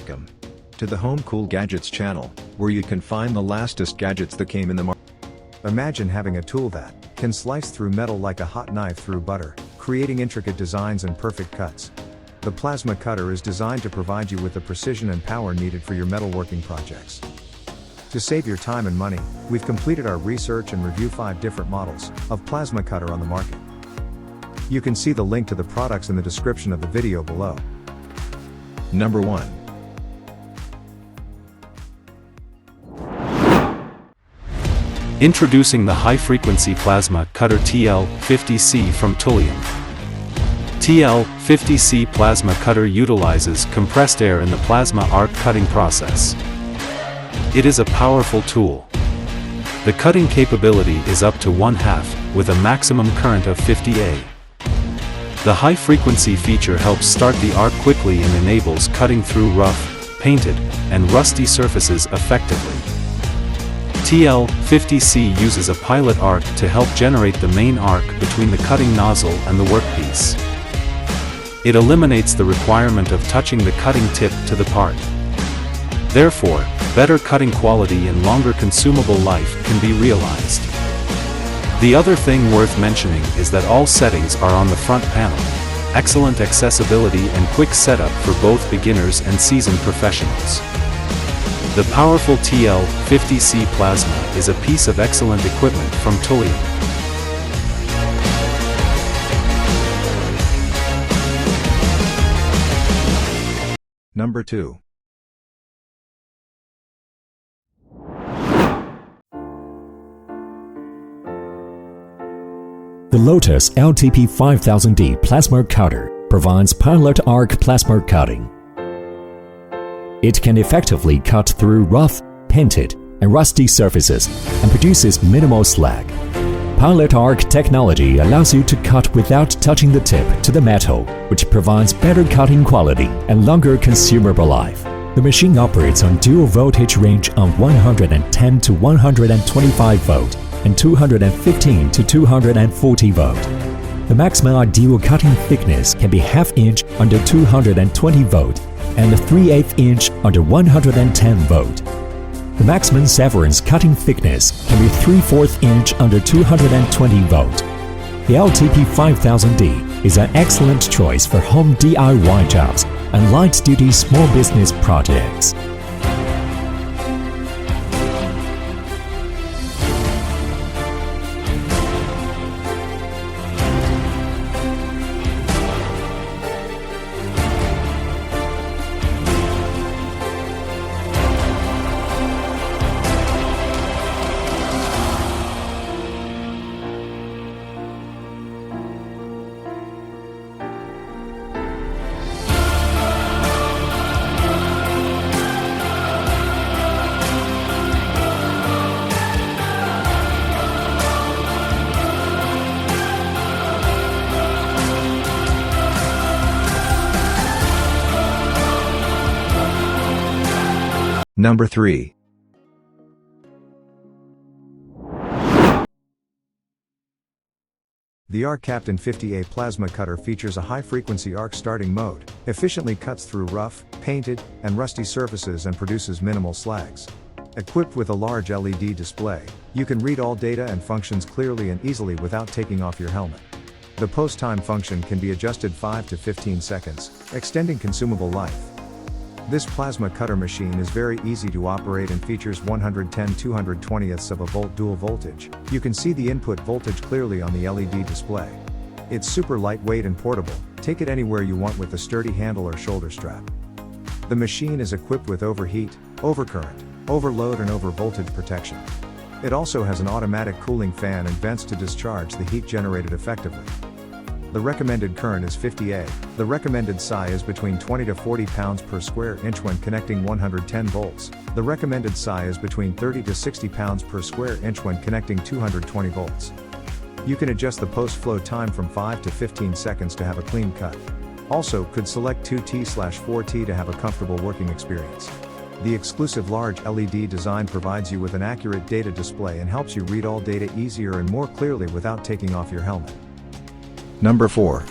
Welcome to the Home Cool Gadgets channel, where you can find the latest gadgets that came in the market. Imagine having a tool that can slice through metal like a hot knife through butter, creating intricate designs and perfect cuts. The plasma cutter is designed to provide you with the precision and power needed for your metalworking projects. To save your time and money, we've completed our research and review 5 different models of plasma cutter on the market. You can see the link to the products in the description of the video below. Number 1. Introducing the high-frequency plasma cutter TL50C from TOOLIOM. TL50C plasma cutter utilizes compressed air in the plasma arc cutting process. It is a powerful tool. The cutting capability is up to 1/2, with a maximum current of 50 A. The high-frequency feature helps start the arc quickly and enables cutting through rough, painted, and rusty surfaces effectively. TL50C uses a pilot arc to help generate the main arc between the cutting nozzle and the workpiece. It eliminates the requirement of touching the cutting tip to the part. Therefore, better cutting quality and longer consumable life can be realized. The other thing worth mentioning is that all settings are on the front panel. Excellent accessibility and quick setup for both beginners and seasoned professionals. The powerful TL50C plasma is a piece of excellent equipment from TOOLIOM. Number 2. The Lotos LTP5000D plasma cutter provides pilot arc plasma cutting. It can effectively cut through rough, painted, and rusty surfaces and produces minimal slag. Pilot arc technology allows you to cut without touching the tip to the metal, which provides better cutting quality and longer consumable life. The machine operates on dual voltage range on 110 to 125 volt and 215 to 240 volt. The maximum ideal cutting thickness can be ½ inch under 220 volt and 3/8 inch under 110 volt. The maximum severance cutting thickness can be 3/4 inch under 220 volt. The LTP5000D is an excellent choice for home DIY jobs and light-duty small business projects. Number 3. The ARCCAPTAIN 50A plasma cutter features a high-frequency arc starting mode, efficiently cuts through rough, painted, and rusty surfaces and produces minimal slags. Equipped with a large LED display, you can read all data and functions clearly and easily without taking off your helmet. The post time function can be adjusted 5 to 15 seconds, extending consumable life. This plasma cutter machine is very easy to operate and features 110/220ths of a volt dual voltage. You can see the input voltage clearly on the LED display. It's super lightweight and portable, take it anywhere you want with a sturdy handle or shoulder strap. The machine is equipped with overheat, overcurrent, overload and overvoltage protection. It also has an automatic cooling fan and vents to discharge the heat generated effectively. The recommended current is 50 A. The recommended psi is between 20 to 40 pounds per square inch when connecting 110 volts. The recommended psi is between 30 to 60 pounds per square inch when connecting 220 volts. You can adjust the post-flow time from 5 to 15 seconds to have a clean cut. Also, could select 2T/4T to have a comfortable working experience. The exclusive large LED design provides you with an accurate data display and helps you read all data easier and more clearly without taking off your helmet. Number 4.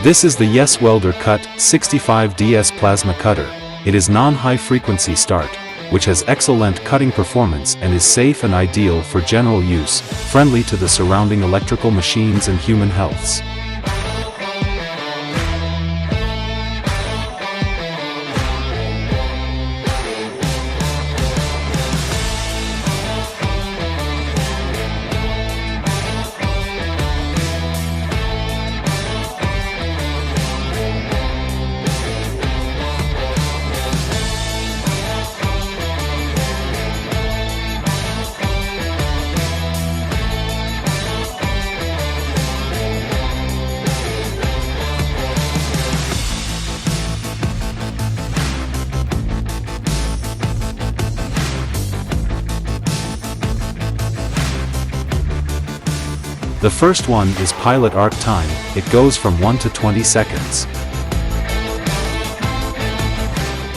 This is the YESWELDER Cut 65DS plasma cutter. It is non-high frequency start, which has excellent cutting performance and is safe and ideal for general use, friendly to the surrounding electrical machines and human healths. The first one is pilot arc time. It goes from 1 to 20 seconds.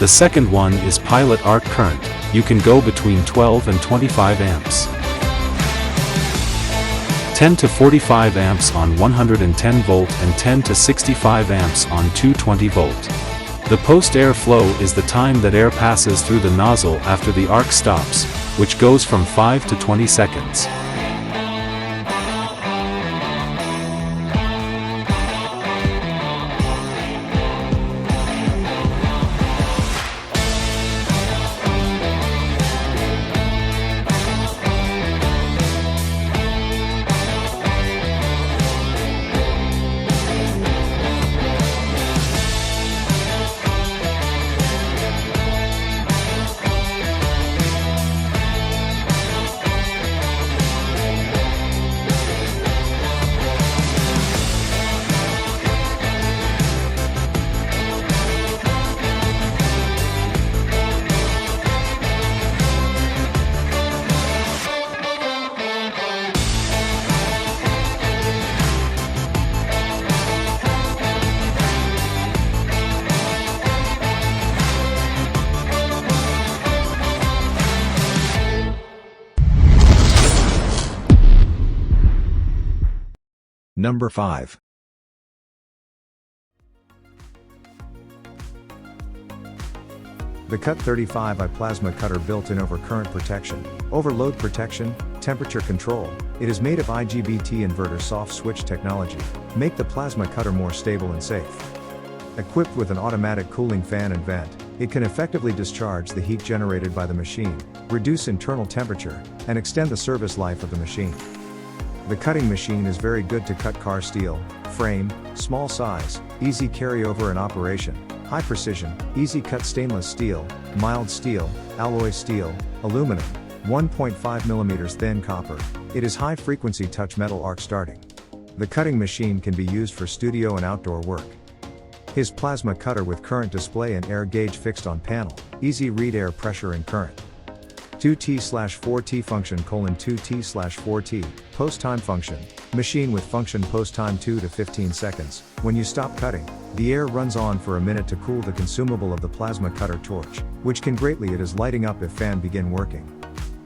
The second one is pilot arc current. You can go between 12 and 25 amps. 10 to 45 amps on 110 volt and 10 to 65 amps on 220 volt. The post-air flow is the time that air passes through the nozzle after the arc stops, which goes from 5 to 20 seconds. Number 5. The Cut 35i plasma cutter built-in overcurrent protection, overload protection, temperature control. It is made of IGBT inverter soft switch technology, make the plasma cutter more stable and safe. Equipped with an automatic cooling fan and vent, it can effectively discharge the heat generated by the machine, reduce internal temperature, and extend the service life of the machine. The cutting machine is very good to cut car steel, frame, small size, easy carryover and operation, high precision, easy cut stainless steel, mild steel, alloy steel, aluminum, 1.5 mm thin copper. It is high frequency touch metal arc starting. The cutting machine can be used for studio and outdoor work. His plasma cutter with current display and air gauge fixed on panel, easy read air pressure and current. 2T/4T function: 2T/4T, post time function, machine with function post time 2 to 15 seconds. When you stop cutting, the air runs on for a minute to cool the consumable of the plasma cutter torch, which can greatly it is lighting up if fan begin working.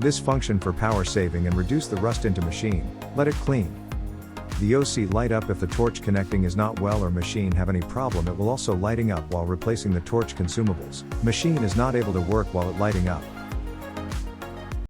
This function for power saving and reduce the rust into machine, let it clean. The OC light up if the torch connecting is not well or machine have any problem. It will also lighting up while replacing the torch consumables. Machine is not able to work while it lighting up.